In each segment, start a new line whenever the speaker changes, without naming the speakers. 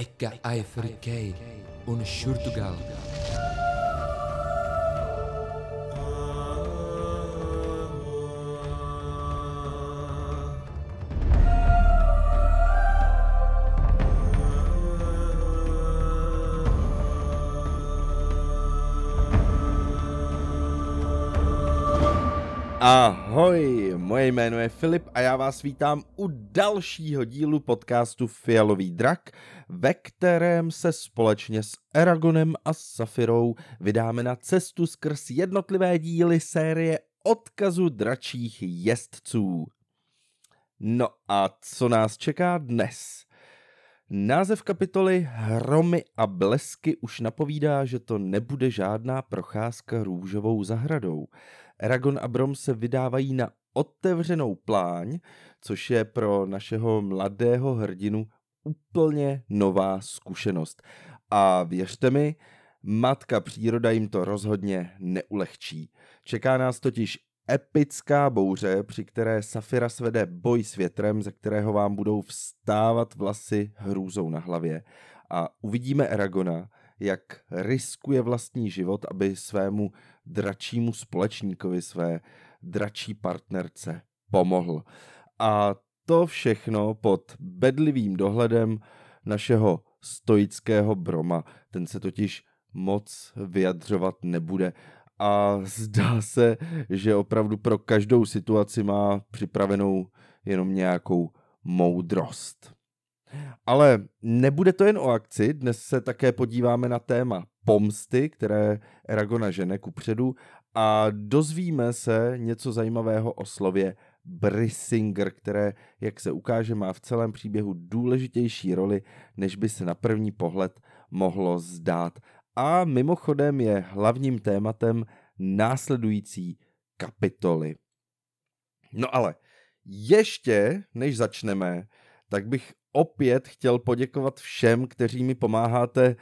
Ecca ai fricchei, un Schurtugal.
Ahoj, moje jméno je Filip a já vás vítám u dalšího dílu podcastu Fialový drak, ve kterém se společně s Eragonem a Safirou vydáme na cestu skrz jednotlivé díly série Odkazu dračích jezdců. No a co nás čeká dnes? Název kapitoly Hromy a blesky už napovídá, že to nebude žádná procházka růžovou zahradou. Eragon a Brom se vydávají na otevřenou pláň, což je pro našeho mladého hrdinu úplně nová zkušenost. A věřte mi, matka příroda jim to rozhodně neulehčí. Čeká nás totiž epická bouře, při které Safira svede boj s větrem, ze kterého vám budou vstávat vlasy hrůzou na hlavě. A uvidíme Eragona, jak riskuje vlastní život, aby svému dračímu společníkovi, své dračí partnerce pomohl. A to všechno pod bedlivým dohledem našeho stoického Broma. Ten se totiž moc vyjadřovat nebude. A zdá se, že opravdu pro každou situaci má připravenou jenom nějakou moudrost. Ale nebude to jen o akci, dnes se také podíváme na téma pomsty, které Eragona žene kupředu, a dozvíme se něco zajímavého o slově Brisingr, které, jak se ukáže, má v celém příběhu důležitější roli, než by se na první pohled mohlo zdát. A mimochodem je hlavním tématem následující kapitoly. No ale ještě než začneme, tak bych opět chtěl poděkovat všem, kteří mi pomáháte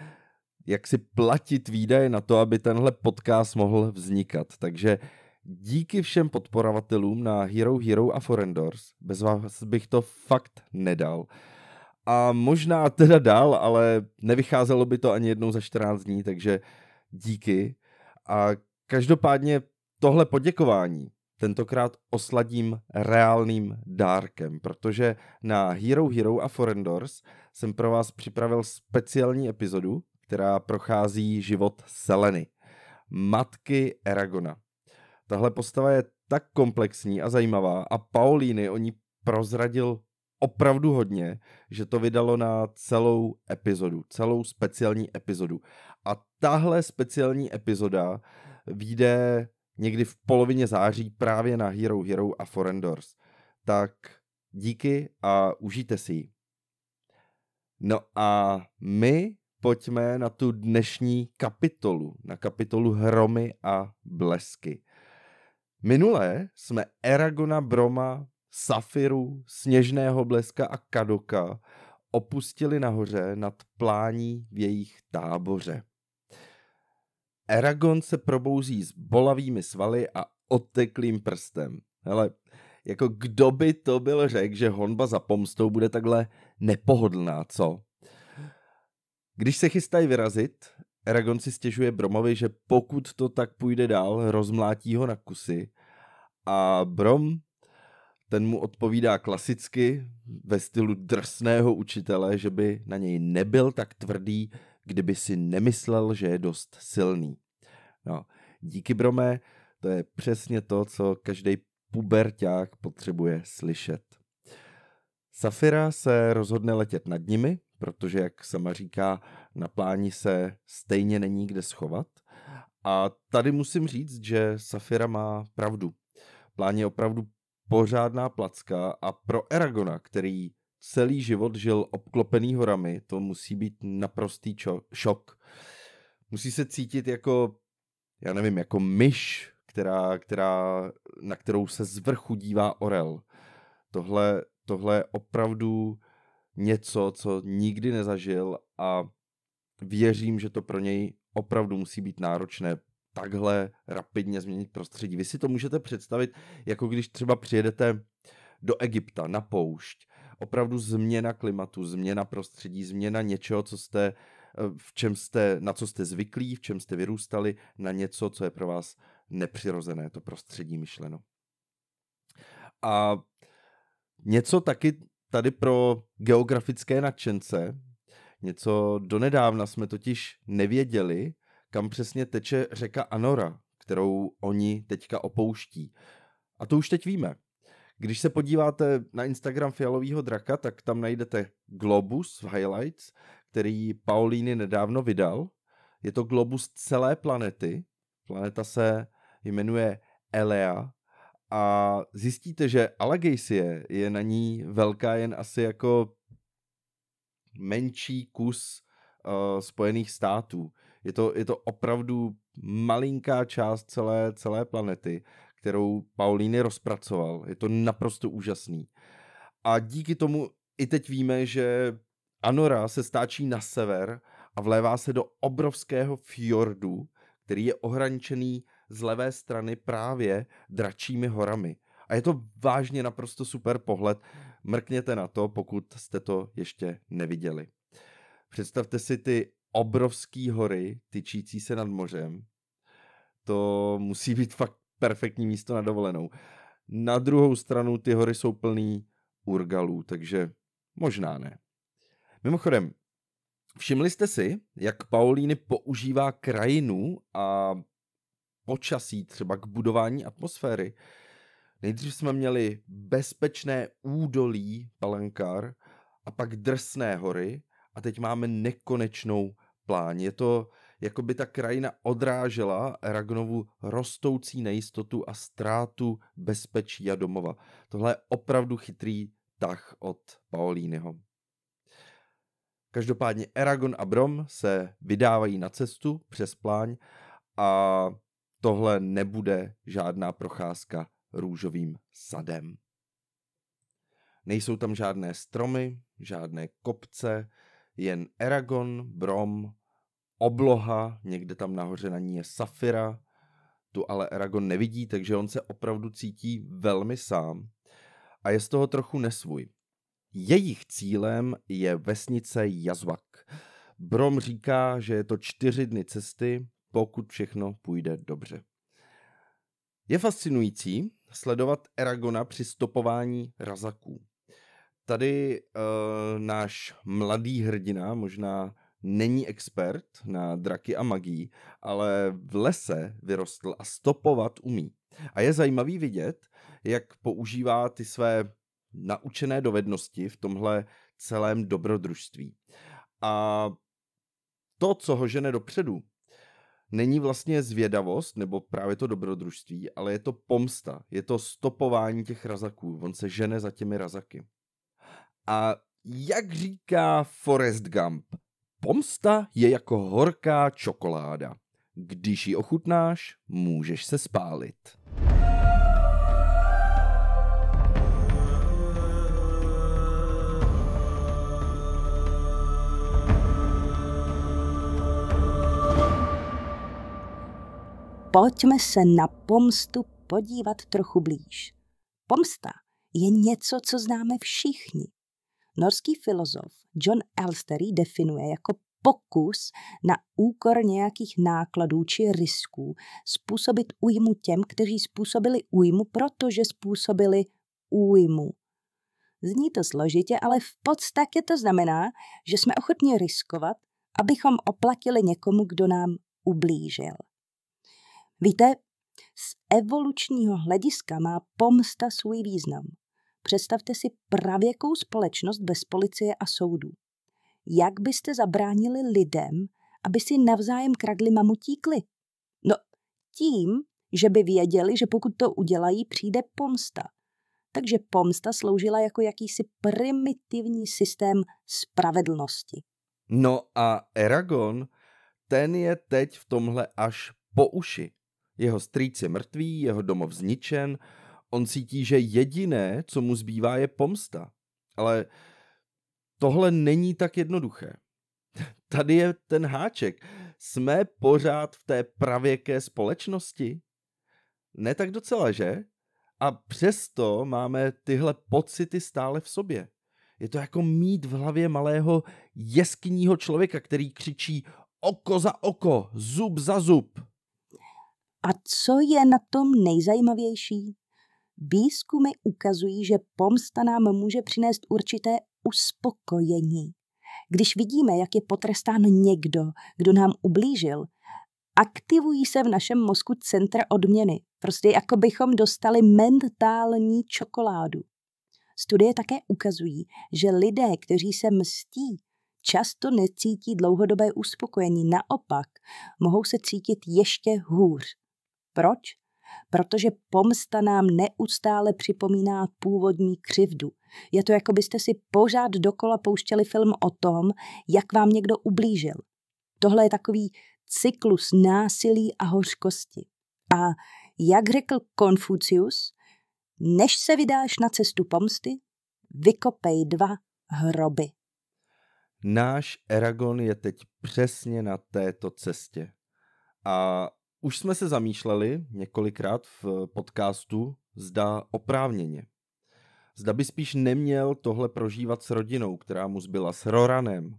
jak si platit výdaje na to, aby tenhle podcast mohl vznikat. Takže díky všem podporovatelům na Hero a Forendors. Bez vás bych to fakt nedal. A možná teda dál, ale nevycházelo by to ani jednou za 14 dní, takže díky. A každopádně tohle poděkování tentokrát osladím reálným dárkem, protože na Hero a Forendors jsem pro vás připravil speciální epizodu, která prochází život Seleny, matky Eragona. Tahle postava je tak komplexní a zajímavá a Paulíny o ní prozradil opravdu hodně, že to vydalo na celou epizodu, celou speciální epizodu. A tahle speciální epizoda vyjde někdy v polovině září právě na Hero a Forendors. Tak díky a užijte si ji. No a my pojďme na tu dnešní kapitolu, na kapitolu Hromy a blesky. Minule jsme Eragona, Broma, Safiru, Sněžného bleska a Kadoka opustili nahoře nad plání v jejich táboře. Eragon se probouzí s bolavými svaly a odteklým prstem. Hele, jako kdo by to byl řekl, že honba za pomstou bude takhle nepohodlná, co? Když se chystají vyrazit, Eragon si stěžuje Bromovi, že pokud to tak půjde dál, rozmlátí ho na kusy. A Brom, ten mu odpovídá klasicky ve stylu drsného učitele, že by na něj nebyl tak tvrdý, kdyby si nemyslel, že je dost silný. No, díky Brome, to je přesně to, co každý puberťák potřebuje slyšet. Safira se rozhodne letět nad nimi, protože, jak sama říká, na pláni se stejně není kde schovat. A tady musím říct, že Safira má pravdu. Plán je opravdu pořádná placka a pro Eragona, který celý život žil obklopený horami, to musí být naprostý šok. Musí se cítit jako, já nevím, jako myš, na kterou se z vrchu dívá orel. Tohle je opravdu něco, co nikdy nezažil a věřím, že to pro něj opravdu musí být náročné takhle rapidně změnit prostředí. Vy si to můžete představit, jako když třeba přijedete do Egypta na poušť opravdu změna klimatu, změna prostředí, změna něčeho, na co jste zvyklí, v čem jste vyrůstali, na něco, co je pro vás nepřirozené, to prostředí myšleno. A něco taky tady pro geografické nadšence, něco donedávna jsme totiž nevěděli, kam přesně teče řeka Anora, kterou oni teďka opouští. A to už teď víme. Když se podíváte na Instagram Fialovýho draka, tak tam najdete globus v highlights, který Paulíny nedávno vydal. Je to globus celé planety. Planeta se jmenuje Elea a zjistíte, že Alagejsie je na ní velká jen asi jako menší kus Spojených států. Je to opravdu malinká část celé planety, kterou Paulíny rozpracoval. Je to naprosto úžasný. A díky tomu i teď víme, že Anora se stáčí na sever a vlévá se do obrovského fjordu, který je ohraničený z levé strany právě Dračími horami. A je to vážně naprosto super pohled. Mrkněte na to, pokud jste to ještě neviděli. Představte si ty obrovský hory tyčící se nad mořem. To musí být fakt perfektní místo na dovolenou. Na druhou stranu ty hory jsou plný urgalů, takže možná ne. Mimochodem, všimli jste si, jak Paulíny používá krajinu a počasí třeba k budování atmosféry? Nejdřív jsme měli bezpečné údolí Palancar a pak drsné hory a teď máme nekonečnou pláň. Je to, jako by ta krajina odrážela Eragonovu rostoucí nejistotu a ztrátu bezpečí a domova. Tohle je opravdu chytrý tah od Paulínyho. Každopádně Eragon a Brom se vydávají na cestu přes pláň a tohle nebude žádná procházka růžovým sadem. Nejsou tam žádné stromy, žádné kopce, jen Eragon, Brom, obloha, někde tam nahoře na ní je Saphira, tu ale Eragon nevidí, takže on se opravdu cítí velmi sám a je z toho trochu nesvůj. Jejich cílem je vesnice Jazvak. Brom říká, že je to 4 dny cesty, pokud všechno půjde dobře. Je fascinující sledovat Eragona při stopování razaků. Tady náš mladý hrdina možná není expert na draky a magii, ale v lese vyrostl a stopovat umí. A je zajímavý vidět, jak používá ty své naučené dovednosti v tomhle celém dobrodružství. A to, co ho žene dopředu, není vlastně zvědavost nebo právě to dobrodružství, ale je to pomsta, je to stopování těch razaků. On se žene za těmi razaky. A jak říká Forrest Gump, pomsta je jako horká čokoláda. Když ji ochutnáš, můžeš se spálit.
Pojďme se na pomstu podívat trochu blíž. Pomsta je něco, co známe všichni. Norský filozof John Elster ji definuje jako pokus na úkor nějakých nákladů či risků způsobit újmu těm, kteří způsobili újmu, protože způsobili újmu. Zní to složitě, ale v podstatě to znamená, že jsme ochotni riskovat, abychom oplatili někomu, kdo nám ublížil. Víte, z evolučního hlediska má pomsta svůj význam. Představte si pravěkou společnost bez policie a soudů. Jak byste zabránili lidem, aby si navzájem kradli mamutí kly? No, tím, že by věděli, že pokud to udělají, přijde pomsta. Takže pomsta sloužila jako jakýsi primitivní systém spravedlnosti.
No a Eragon, ten je teď v tomhle až po uši. Jeho strýc je mrtvý, jeho domov zničen, on cítí, že jediné, co mu zbývá, je pomsta. Ale tohle není tak jednoduché. Tady je ten háček. Jsme pořád v té pravěké společnosti? Ne tak docela, že? A přesto máme tyhle pocity stále v sobě. Je to jako mít v hlavě malého jeskyního člověka, který křičí oko za oko, zub za zub.
A co je na tom nejzajímavější? Výzkumy ukazují, že pomsta nám může přinést určité uspokojení. Když vidíme, jak je potrestán někdo, kdo nám ublížil, aktivují se v našem mozku centra odměny. Prostě jako bychom dostali mentální čokoládu. Studie také ukazují, že lidé, kteří se mstí, často necítí dlouhodobé uspokojení. Naopak, mohou se cítit ještě hůř. Proč? Protože pomsta nám neustále připomíná původní křivdu. Je to, jako byste si pořád dokola pouštěli film o tom, jak vám někdo ublížil. Tohle je takový cyklus násilí a hořkosti. A jak řekl Konfucius, než se vydáš na cestu pomsty, vykopej 2 hroby.
Náš Eragon je teď přesně na této cestě. A už jsme se zamýšleli několikrát v podcastu, zda oprávněně. Zda by spíš neměl tohle prožívat s rodinou, která mu zbyla, s Roranem.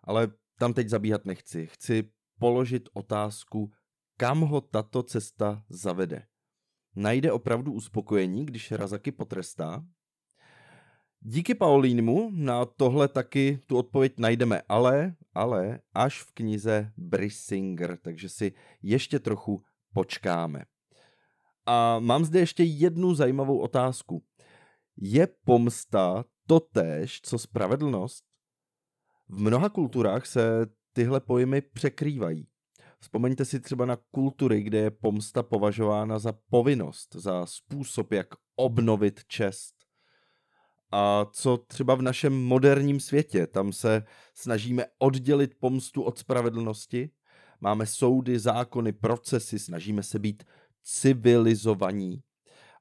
Ale tam teď zabíhat nechci. Chci položit otázku, kam ho tato cesta zavede. Najde opravdu uspokojení, když Razaki potrestá? Díky Paulínimu na tohle taky tu odpověď najdeme, ale až v knize Brissinger, takže si ještě trochu počkáme. A mám zde ještě jednu zajímavou otázku. Je pomsta totéž, co spravedlnost? V mnoha kulturách se tyhle pojmy překrývají. Vzpomeňte si třeba na kultury, kde je pomsta považována za povinnost, za způsob, jak obnovit čest. A co třeba v našem moderním světě? Tam se snažíme oddělit pomstu od spravedlnosti. Máme soudy, zákony, procesy, snažíme se být civilizovaní.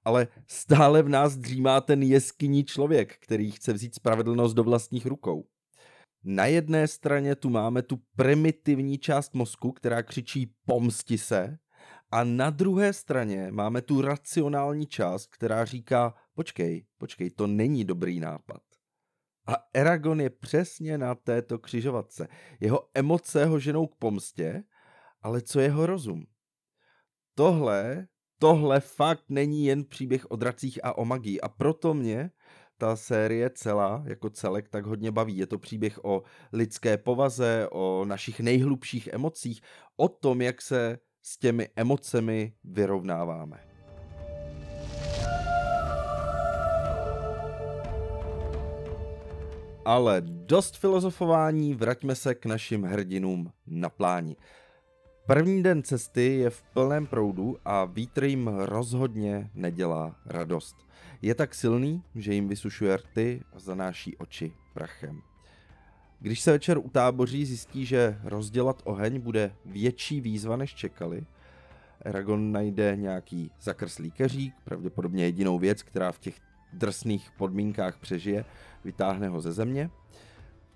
Ale stále v nás dřímá ten jeskyní člověk, který chce vzít spravedlnost do vlastních rukou. Na jedné straně tu máme tu primitivní část mozku, která křičí pomsti se, a na druhé straně máme tu racionální část, která říká počkej, to není dobrý nápad. A Eragon je přesně na této křižovatce. Jeho emoce ho ženou k pomstě, ale co jeho rozum? Tohle fakt není jen příběh o dracích a o magii a proto mě ta série celá, jako celek, tak hodně baví. Je to příběh o lidské povaze, o našich nejhlubších emocích, o tom, jak se s těmi emocemi vyrovnáváme. Ale dost filozofování, vraťme se k našim hrdinům na pláni. První den cesty je v plném proudu a vítr jim rozhodně nedělá radost. Je tak silný, že jim vysušuje rty a zanáší oči prachem. Když se večer utáboří, zjistí, že rozdělat oheň bude větší výzva, než čekali. Eragon najde nějaký zakrslý keřík, pravděpodobně jedinou věc, která v těch drsných podmínkách přežije, vytáhne ho ze země.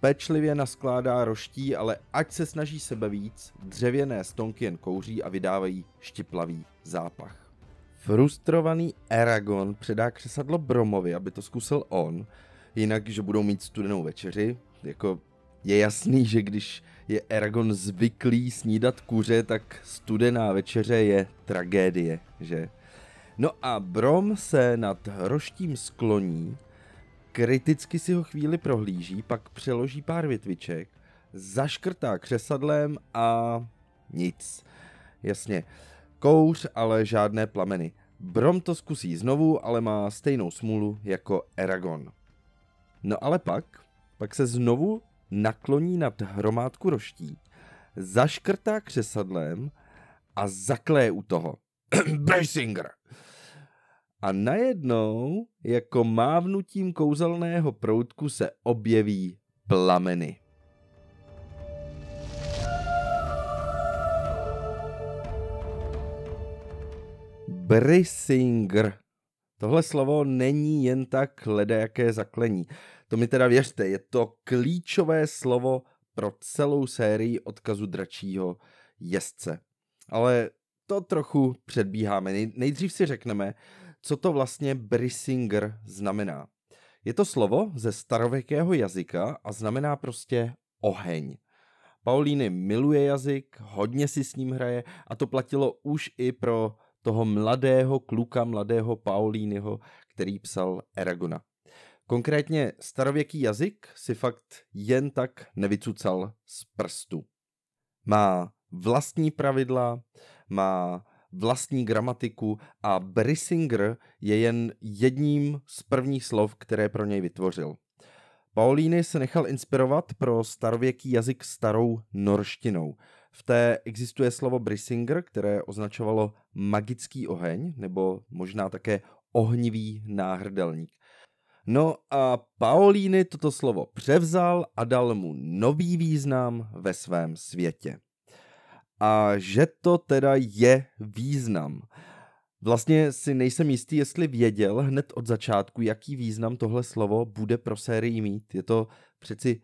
Pečlivě naskládá roští, ale ať se snaží sebevíc, dřevěné stonky jen kouří a vydávají štiplavý zápach. Frustrovaný Eragon předá křesadlo Bromovi, aby to zkusil on, jinak, že budou mít studenou večeři. Jako je jasný, že když je Eragon zvyklý snídat kuře, tak studená večeře je tragédie, že? No a Brom se nad roštím skloní, kriticky si ho chvíli prohlíží, pak přeloží pár větviček, zaškrtá křesadlem a nic. Jasně, kouř, ale žádné plameny. Brom to zkusí znovu, ale má stejnou smůlu jako Eragon. No ale pak se znovu nakloní nad hromádku roští, zaškrtá křesadlem a zakleje u toho. Brissinger! A najednou, jako mávnutím kouzelného proutku, se objeví plameny. Brissinger. Tohle slovo není jen tak ledajaké zaklení. To mi teda věřte, je to klíčové slovo pro celou sérii odkazu dračího jezdce. Ale to trochu předbíháme. Nejdřív si řekneme, co to vlastně Brissinger znamená. Je to slovo ze starověkého jazyka a znamená prostě oheň. Paulíny miluje jazyk, hodně si s ním hraje a to platilo už i pro toho mladého kluka, mladého Paulínyho, který psal Eragona. Konkrétně starověký jazyk si fakt jen tak nevycucal z prstu. Má vlastní pravidla, má vlastní gramatiku a Brisinger je jen jedním z prvních slov, které pro něj vytvořil. Paulíny se nechal inspirovat pro starověký jazyk starou norštinou. V té existuje slovo Brisinger, které označovalo magický oheň, nebo možná také ohnivý náhrdelník. No a Paulíny toto slovo převzal a dal mu nový význam ve svém světě. A že to teda je význam. Vlastně si nejsem jistý, jestli věděl hned od začátku, jaký význam tohle slovo bude pro sérii mít. Je to přeci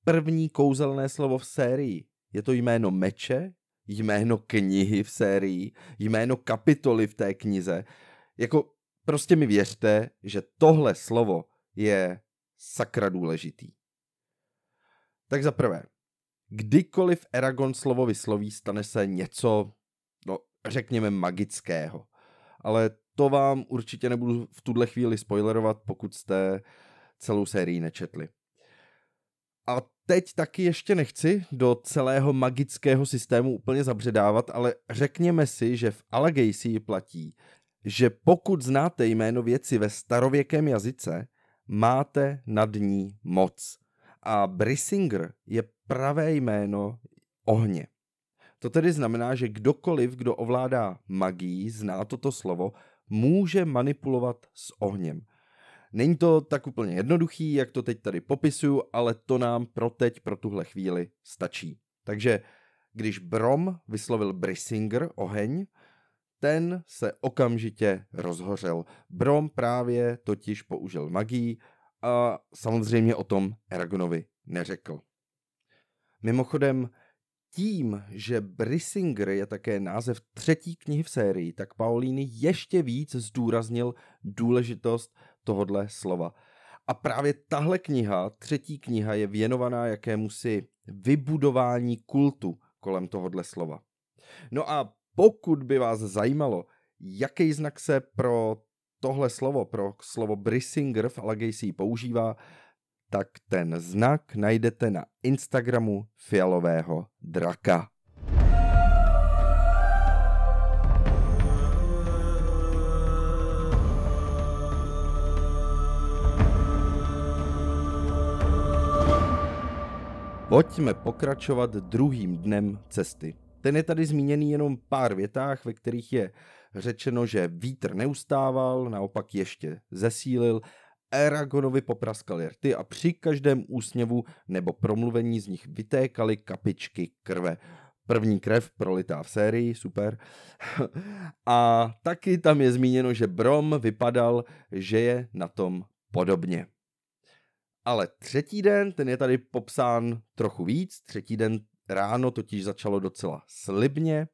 první kouzelné slovo v sérii. Je to jméno meče, jméno knihy v sérii, jméno kapitoly v té knize. Jako prostě mi věřte, že tohle slovo je sakra důležitý. Tak za prvé, kdykoliv Eragon slovo vysloví, stane se něco, řekněme, magického. Ale to vám určitě nebudu v tuhle chvíli spoilerovat, pokud jste celou sérii nečetli. A teď taky ještě nechci do celého magického systému úplně zabředávat, ale řekněme si, že v Alagaësii platí, že pokud znáte jméno věci ve starověkém jazyce, máte nad ní moc. A Brisinger je pravé jméno ohně. To tedy znamená, že kdokoliv, kdo ovládá magii, zná toto slovo, může manipulovat s ohněm. Není to tak úplně jednoduchý, jak to teď tady popisuju, ale to nám pro tuhle chvíli stačí. Takže když Brom vyslovil Brisinger, oheň, ten se okamžitě rozhořel. Brom právě totiž použil magii a samozřejmě o tom Eragonovi neřekl. Mimochodem, tím, že Brisinger je také název třetí knihy v sérii, tak Paulíny ještě víc zdůraznil důležitost tohodle slova. A právě tahle kniha, třetí kniha, je věnovaná jakémusi vybudování kultu kolem tohodle slova. No a pokud by vás zajímalo, jaký znak se pro tohle slovo, pro slovo Brisinger v Alagaësii používá, tak ten znak najdete na Instagramu Fialového draka. Pojďme pokračovat druhým dnem cesty. Ten je tady zmíněný jenom pár větách, ve kterých je řečeno, že vítr neustával, naopak ještě zesílil, Eragonovi popraskali rty a při každém úsměvu nebo promluvení z nich vytékaly kapičky krve. První krev prolitá v sérii, super. A taky tam je zmíněno, že Brom vypadal, že je na tom podobně. Ale třetí den, ten je tady popsán trochu víc. Třetí den ráno totiž začalo docela slibně.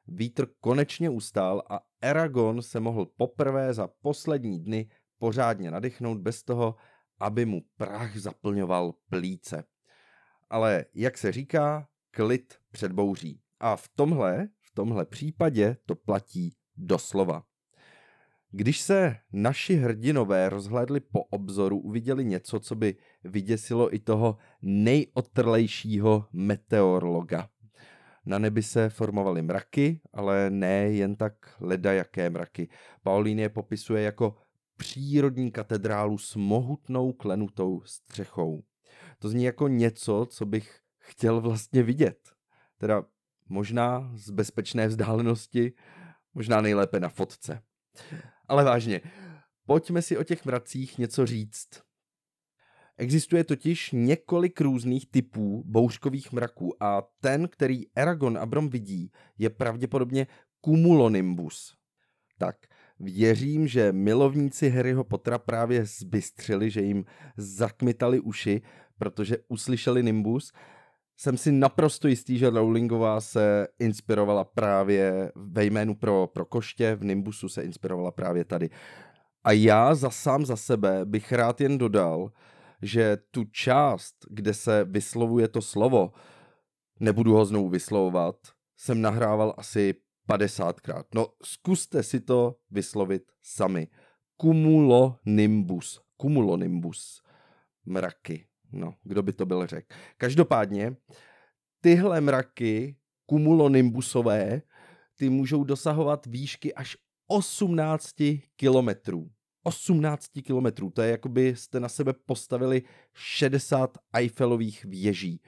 Vítr konečně ustál a Eragon se mohl poprvé za poslední dny pořádně nadechnout bez toho, aby mu prach zaplňoval plíce. Ale jak se říká, klid před bouří. A v tomhle případě to platí doslova. Když se naši hrdinové rozhlédli po obzoru, uviděli něco, co by vyděsilo i toho nejotrlejšího meteorologa. Na nebi se formovaly mraky, ale ne jen tak ledajaké mraky. Paulín je popisuje jako přírodní katedrálu s mohutnou klenutou střechou. To zní jako něco, co bych chtěl vlastně vidět. Teda možná z bezpečné vzdálenosti, možná nejlépe na fotce. Ale vážně, pojďme si o těch mracích něco říct. Existuje totiž několik různých typů bouřkových mraků a ten, který Eragon a Brom vidí, je pravděpodobně cumulonimbus. Tak, věřím, že milovníci Harryho Pottera právě zbystřili, že jim zakmitali uši, protože uslyšeli nimbus. Jsem si naprosto jistý, že Rowlingová se inspirovala právě ve jménu pro koště, v nimbusu se inspirovala právě tady. A já sám za sebe bych rád jen dodal, že tu část, kde se vyslovuje to slovo, nebudu ho znovu vyslovovat, jsem nahrával asi 50krát. No, zkuste si to vyslovit sami. Cumulonimbus. Mraky. No, kdo by to byl řekl. Každopádně, tyhle mraky cumulonimbusové, ty můžou dosahovat výšky až 18 kilometrů. 18 kilometrů, to je jako by jste na sebe postavili 60 Eiffelových věží.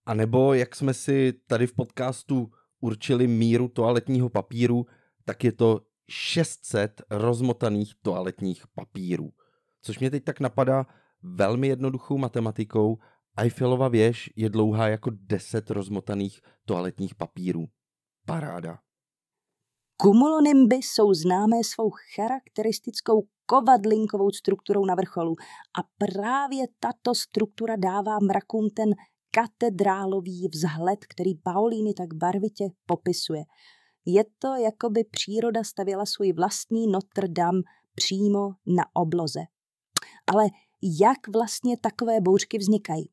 A nebo jak jsme si tady v podcastu určili míru toaletního papíru, tak je to 600 rozmotaných toaletních papírů. Což mě teď tak napadá velmi jednoduchou matematikou. Eiffelova věž je dlouhá jako 10 rozmotaných toaletních papírů. Paráda.
Cumulonimby jsou známé svou charakteristickou kovadlinkovou strukturou na vrcholu a právě tato struktura dává mrakům ten katedrálový vzhled, který Paulini tak barvitě popisuje. Je to, jako by příroda stavěla svůj vlastní Notre Dame přímo na obloze. Ale jak vlastně takové bouřky vznikají?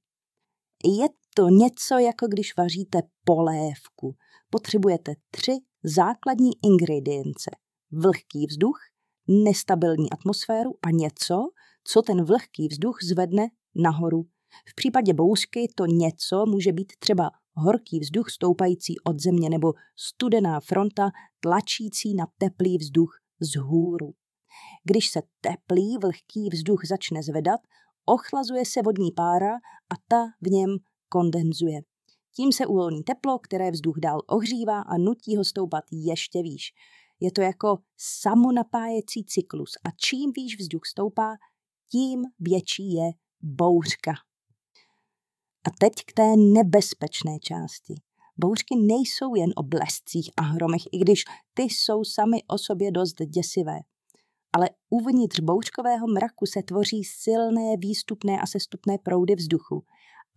Je to něco, jako když vaříte polévku. Potřebujete 3 základní ingredience. Vlhký vzduch, nestabilní atmosféru a něco, co ten vlhký vzduch zvedne nahoru. V případě bouřky to něco může být třeba horký vzduch stoupající od země nebo studená fronta tlačící na teplý vzduch vzhůru. Když se teplý vlhký vzduch začne zvedat, ochlazuje se vodní pára a ta v něm kondenzuje. Tím se uvolní teplo, které vzduch dál ohřívá a nutí ho stoupat ještě výš. Je to jako samonapájecí cyklus a čím výš vzduch stoupá, tím větší je bouřka. A teď k té nebezpečné části. Bouřky nejsou jen o blescích a hromech, i když ty jsou sami o sobě dost děsivé. Ale uvnitř bouřkového mraku se tvoří silné výstupné a sestupné proudy vzduchu.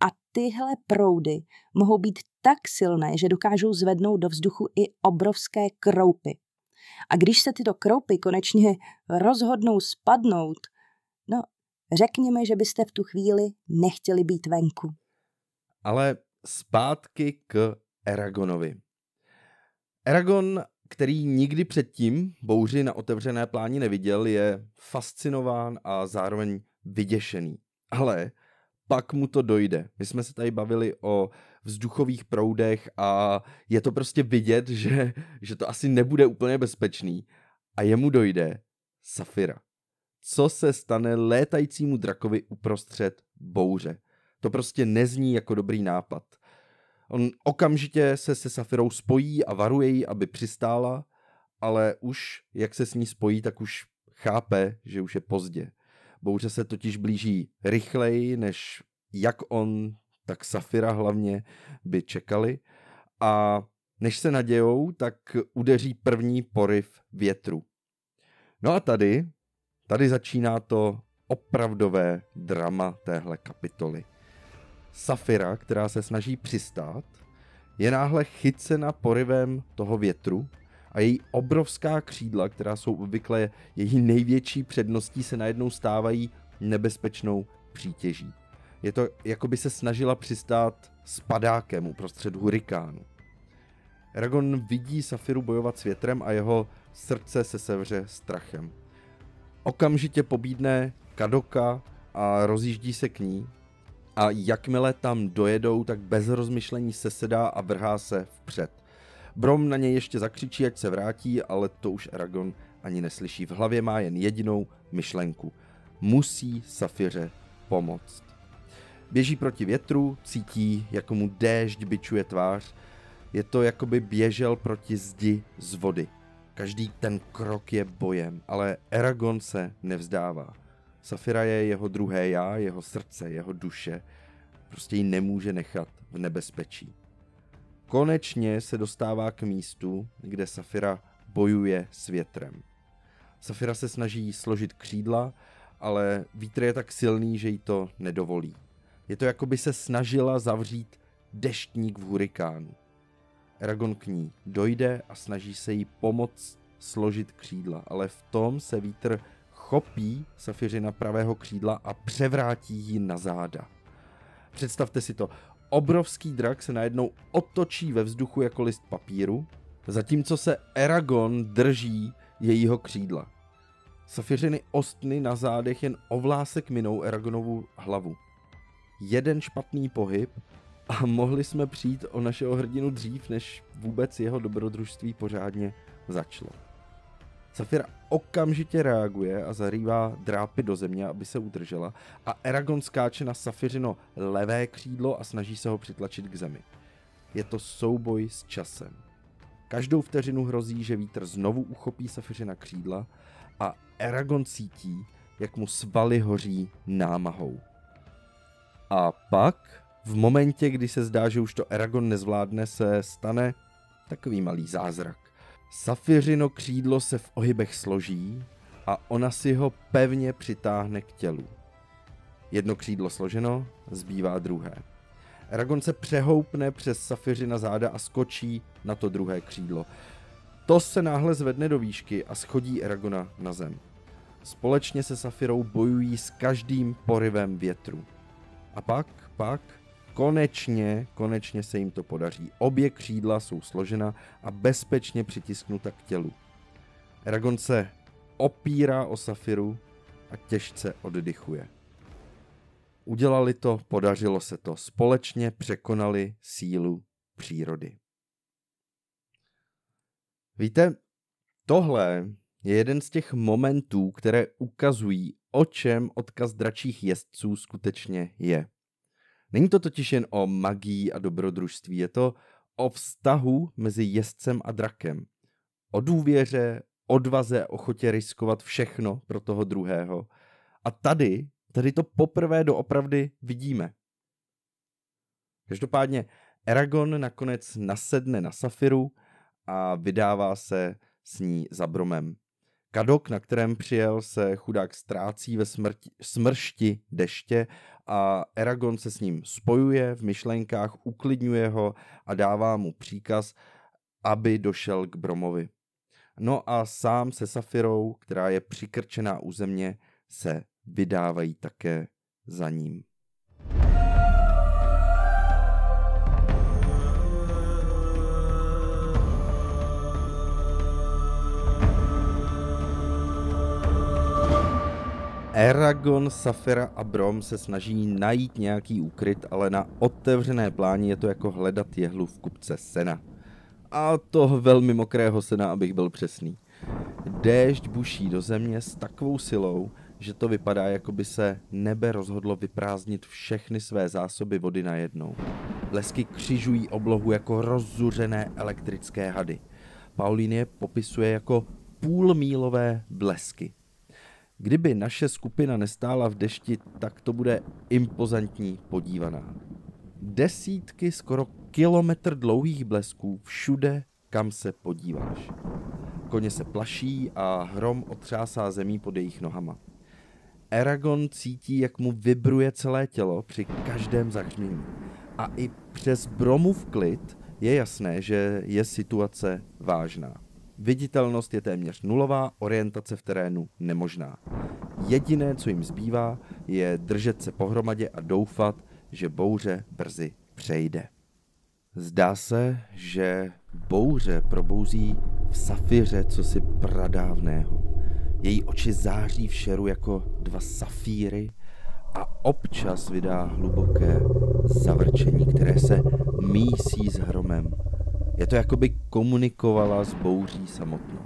A tyhle proudy mohou být tak silné, že dokážou zvednout do vzduchu i obrovské kroupy. A když se tyto kroupy konečně rozhodnou spadnout, no, řekněme, že byste v tu chvíli nechtěli být venku.
Ale zpátky k Eragonovi. Eragon, který nikdy předtím bouři na otevřené pláni neviděl, je fascinován a zároveň vyděšený. Ale pak mu to dojde. My jsme se tady bavili o vzduchových proudech a je to prostě vidět, že to asi nebude úplně bezpečný. A jemu dojde Saphira. Co se stane létajícímu drakovi uprostřed bouře? To prostě nezní jako dobrý nápad. On okamžitě se Saphirou spojí a varuje ji, aby přistála, ale už jak se s ní spojí, tak už chápe, že už je pozdě. Bouře se totiž blíží rychleji, než jak on, tak Saphira hlavně by čekali. A než se nadějou, tak udeří první poryv větru. No a tady začíná to opravdové drama téhle kapitoly. Saphira, která se snaží přistát, je náhle chycena porivem toho větru a její obrovská křídla, která jsou obvykle její největší předností, se najednou stávají nebezpečnou přítěží. Je to, jako by se snažila přistát s padákem uprostřed hurikánu. Eragon vidí Saphiru bojovat s větrem a jeho srdce se sevře strachem. Okamžitě pobídne Kadoka a rozjíždí se k ní a jakmile tam dojedou, tak bez rozmyšlení se sedá a vrhá se vpřed. Brom na něj ještě zakřičí, ať se vrátí, ale to už Eragon ani neslyší. V hlavě má jen jedinou myšlenku. Musí Saphiře pomoct. Běží proti větru, cítí, jako mu déšť bičuje tvář. Je to, jako by běžel proti zdi z vody. Každý ten krok je bojem, ale Eragon se nevzdává. Saphira je jeho druhé já, jeho srdce, jeho duše. Prostě ji nemůže nechat v nebezpečí. Konečně se dostává k místu, kde Saphira bojuje s větrem. Saphira se snaží složit křídla, ale vítr je tak silný, že jí to nedovolí. Je to, jako by se snažila zavřít deštník v hurikánu. Eragon k ní dojde a snaží se jí pomoct složit křídla, ale v tom se vítr chopí Safiřina pravého křídla a převrátí ji na záda. Představte si to, obrovský drak se najednou otočí ve vzduchu jako list papíru, zatímco se Eragon drží jejího křídla. Safiřiny ostny na zádech jen o vlásek minou Eragonovu hlavu. Jeden špatný pohyb a mohli jsme přijít o našeho hrdinu dřív, než vůbec jeho dobrodružství pořádně začalo. Safira okamžitě reaguje a zarývá drápy do země, aby se udržela, a Eragon skáče na Safiřino levé křídlo a snaží se ho přitlačit k zemi. Je to souboj s časem. Každou vteřinu hrozí, že vítr znovu uchopí Safiřina křídla a Eragon cítí, jak mu svaly hoří námahou. A pak, v momentě, kdy se zdá, že už to Eragon nezvládne, se stane takový malý zázrak. Safiřino křídlo se v ohybech složí a ona si ho pevně přitáhne k tělu. Jedno křídlo složeno, zbývá druhé. Eragon se přehoupne přes Safiřina záda a skočí na to druhé křídlo. To se náhle zvedne do výšky a schodí Eragona na zem. Společně se Safirou bojují s každým porivem větru. A pak, konečně se jim to podaří. Obě křídla jsou složena a bezpečně přitisknuta k tělu. Eragon se opírá o Safiru a těžce oddychuje. Udělali to, podařilo se to. Společně překonali sílu přírody. Víte, tohle je jeden z těch momentů, které ukazují, o čem odkaz dračích jezdců skutečně je. Není to totiž jen o magii a dobrodružství, je to o vztahu mezi jezdcem a drakem. O důvěře, odvaze, ochotě riskovat všechno pro toho druhého. A tady to poprvé doopravdy vidíme. Každopádně Eragon nakonec nasedne na Safiru a vydává se s ní za Bromem. Kadok, na kterém přijel, se chudák ztrácí ve smršti deště a Eragon se s ním spojuje v myšlenkách, uklidňuje ho a dává mu příkaz, aby došel k Bromovi. No a sám se Safirou, která je přikrčená u země, se vydávají také za ním. Eragon, Safira a Brom se snaží najít nějaký úkryt, ale na otevřené pláni je to jako hledat jehlu v kupce sena. A to velmi mokrého sena, abych byl přesný. Déšť buší do země s takovou silou, že to vypadá, jako by se nebe rozhodlo vyprázdnit všechny své zásoby vody najednou. Blesky křižují oblohu jako rozzuřené elektrické hady. Paulín je popisuje jako půlmílové blesky. Kdyby naše skupina nestála v dešti, tak to bude impozantní podívaná. Desítky, skoro kilometr dlouhých blesků všude, kam se podíváš. Koně se plaší a hrom otřásá zemí pod jejich nohama. Eragon cítí, jak mu vibruje celé tělo při každém zahřmění. A i přes Bromův klid je jasné, že je situace vážná. Viditelnost je téměř nulová, orientace v terénu nemožná. Jediné, co jim zbývá, je držet se pohromadě a doufat, že bouře brzy přejde. Zdá se, že bouře probouzí v Safiře cosi pradávného. Její oči září v šeru jako dva safíry a občas vydá hluboké zavrčení, které se mísí s hromem. Je to, jako by komunikovala s bouří samotnou.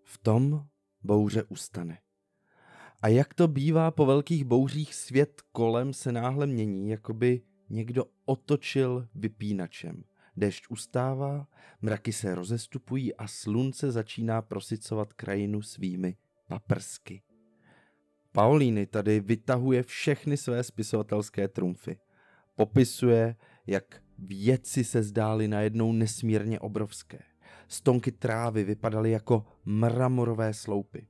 V tom bouře ustane. A jak to bývá po velkých bouřích, svět kolem se náhle mění, jako by někdo otočil vypínačem. Déšť ustává, mraky se rozestupují a slunce začíná prosycovat krajinu svými paprsky. Paulíny tady vytahuje všechny své spisovatelské trumfy. Popisuje, jak věci se zdály najednou nesmírně obrovské. Stonky trávy vypadaly jako mramorové sloupy.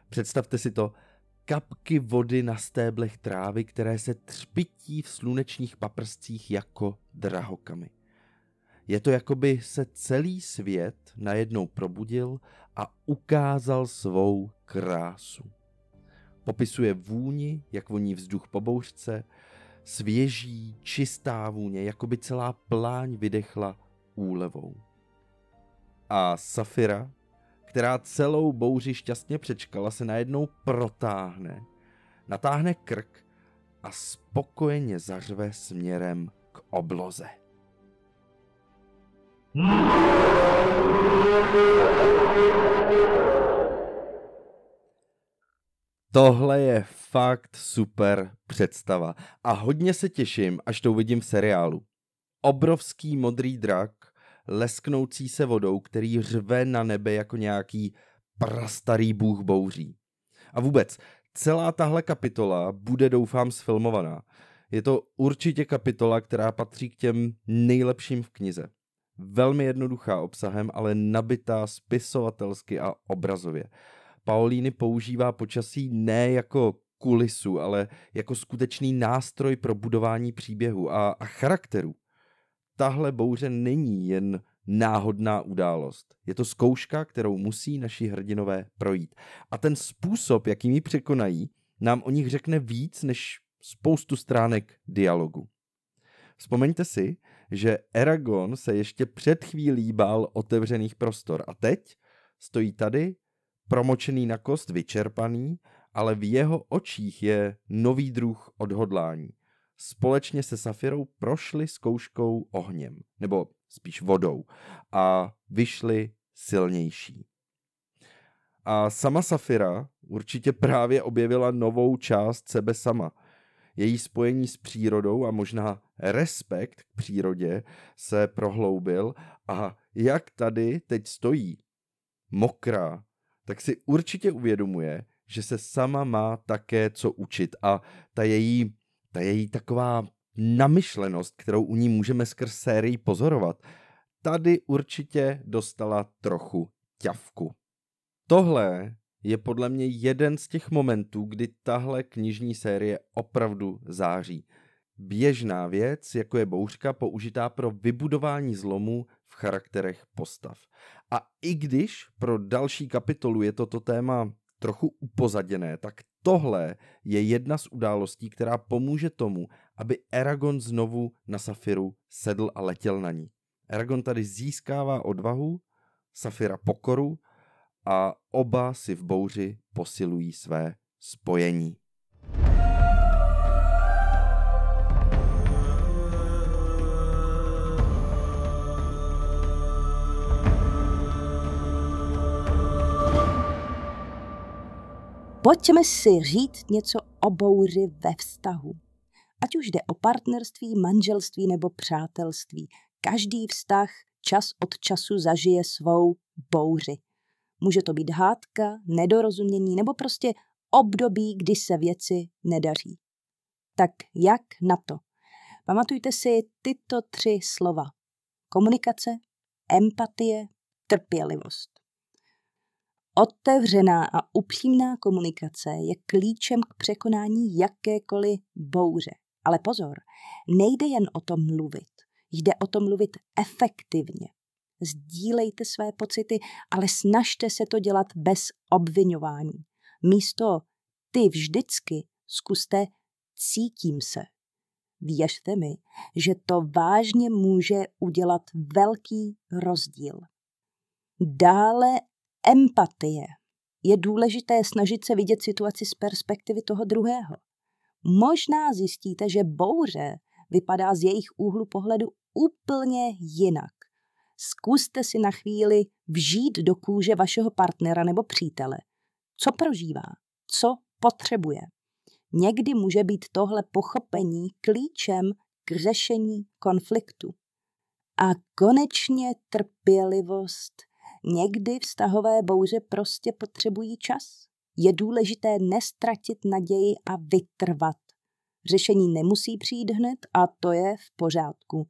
Představte si to, kapky vody na stéblech trávy, které se třpytí v slunečních paprscích jako drahokamy. Je to, jako by se celý svět najednou probudil a ukázal svou krásu. Popisuje vůni, jak voní vzduch po bouřce, svěží, čistá vůně, jako by celá pláň vydechla úlevou. A Saphira, která celou bouři šťastně přečkala, se najednou protáhne, natáhne krk a spokojeně zařve směrem k obloze. Tohle je fakt super představa a hodně se těším, až to uvidím v seriálu. Obrovský modrý drak, lesknoucí se vodou, který řve na nebe jako nějaký prastarý bůh bouří. A vůbec, celá tahle kapitola bude, doufám, sfilmovaná. Je to určitě kapitola, která patří k těm nejlepším v knize. Velmi jednoduchá obsahem, ale nabitá spisovatelsky a obrazově. Paolini používá počasí ne jako kulisu, ale jako skutečný nástroj pro budování příběhu a charakteru. Tahle bouře není jen náhodná událost. Je to zkouška, kterou musí naši hrdinové projít. A ten způsob, jakým ji překonají, nám o nich řekne víc než spoustu stránek dialogu. Vzpomeňte si, že Eragon se ještě před chvílí bál otevřených prostor a teď stojí tady, promočený na kost, vyčerpaný, ale v jeho očích je nový druh odhodlání. Společně se Saphirou prošli zkouškou ohněm, nebo spíš vodou, a vyšli silnější. A sama Saphira určitě právě objevila novou část sebe sama. Její spojení s přírodou a možná respekt k přírodě se prohloubil a jak tady teď stojí, mokrá, tak si určitě uvědomuje, že se sama má také co učit a ta její taková namyšlenost, kterou u ní můžeme skrz sérii pozorovat, tady určitě dostala trochu ťavku. Tohle je podle mě jeden z těch momentů, kdy tahle knižní série opravdu září. Běžná věc, jako je bouřka, použitá pro vybudování zlomu v charakterech postav. A i když pro další kapitolu je toto téma trochu upozaděné, tak tohle je jedna z událostí, která pomůže tomu, aby Eragon znovu na Saphiru sedl a letěl na ní. Eragon tady získává odvahu, Saphira pokoru a oba si v bouři posilují své spojení.
Pojďme si říct něco o bouři ve vztahu. Ať už jde o partnerství, manželství nebo přátelství. Každý vztah čas od času zažije svou bouři. Může to být hádka, nedorozumění nebo prostě období, kdy se věci nedaří. Tak jak na to? Pamatujte si tyto 3 slova. Komunikace, empatie, trpělivost. Otevřená a upřímná komunikace je klíčem k překonání jakékoliv bouře. Ale pozor, nejde jen o to mluvit. Jde o to mluvit efektivně. Sdílejte své pocity, ale snažte se to dělat bez obviňování. Místo ty vždycky zkuste cítím se. Věřte mi, že to vážně může udělat velký rozdíl. Dále empatie. Je důležité snažit se vidět situaci z perspektivy toho druhého. Možná zjistíte, že bouře vypadá z jejich úhlu pohledu úplně jinak. Zkuste si na chvíli vžít do kůže vašeho partnera nebo přítele. Co prožívá? Co potřebuje? Někdy může být tohle pochopení klíčem k řešení konfliktu. A konečně trpělivost. Někdy vztahové bouře prostě potřebují čas. Je důležité nestratit naději a vytrvat. Řešení nemusí přijít hned a to je v pořádku.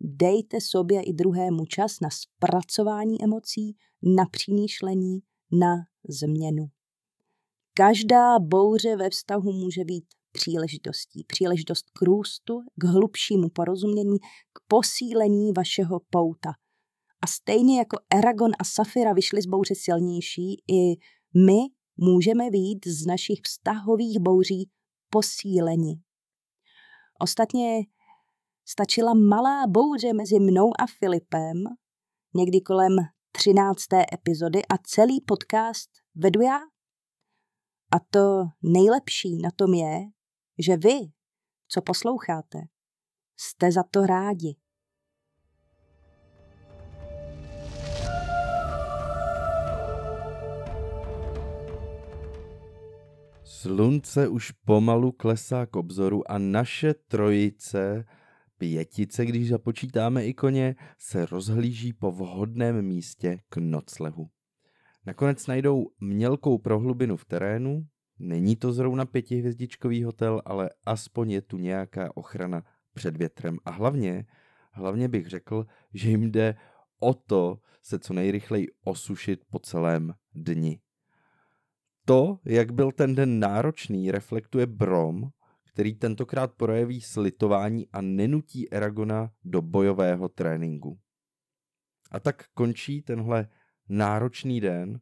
Dejte sobě i druhému čas na zpracování emocí, na přemýšlení, na změnu. Každá bouře ve vztahu může být příležitostí. Příležitost k růstu, k hlubšímu porozumění, k posílení vašeho pouta. A stejně jako Eragon a Saphira vyšli z bouře silnější, i my můžeme vyjít z našich vztahových bouří posíleni. Ostatně stačila malá bouře mezi mnou a Filipem, někdy kolem 13. epizody a celý podcast vedu já. A to nejlepší na tom je, že vy, co posloucháte, jste za to rádi.
Slunce už pomalu klesá k obzoru a naše trojice, pětice, když započítáme i koně, se rozhlíží po vhodném místě k noclehu. Nakonec najdou mělkou prohlubinu v terénu, není to zrovna 5hvězdičkový hotel, ale aspoň je tu nějaká ochrana před větrem. A hlavně bych řekl, že jim jde o to se co nejrychleji osušit po celém dni. To, jak byl ten den náročný, reflektuje Brom, který tentokrát projeví slitování a nenutí Eragona do bojového tréninku. A tak končí tenhle náročný den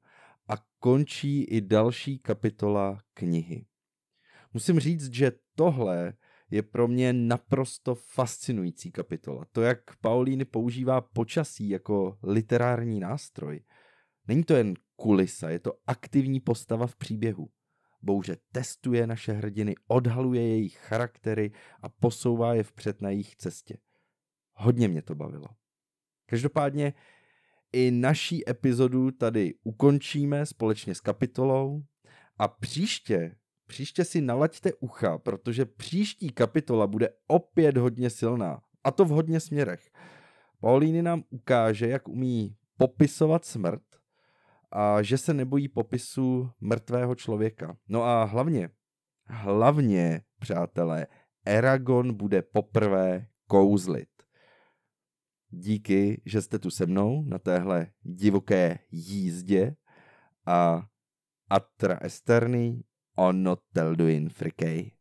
a končí i další kapitola knihy. Musím říct, že tohle je pro mě naprosto fascinující kapitola. To, jak Paolini používá počasí jako literární nástroj. Není to jen kulisa, je to aktivní postava v příběhu. Bouře testuje naše hrdiny, odhaluje jejich charaktery a posouvá je vpřed na jejich cestě. Hodně mě to bavilo. Každopádně i naší epizodu tady ukončíme společně s kapitolou a příště si nalaďte ucha, protože příští kapitola bude opět hodně silná. A to v hodně směrech. Paolini nám ukáže, jak umí popisovat smrt a že se nebojí popisu mrtvého člověka. No a hlavně, přátelé, Eragon bude poprvé kouzlit. Díky, že jste tu se mnou na téhle divoké jízdě a Atra Esterni Onno Telduin Frikei.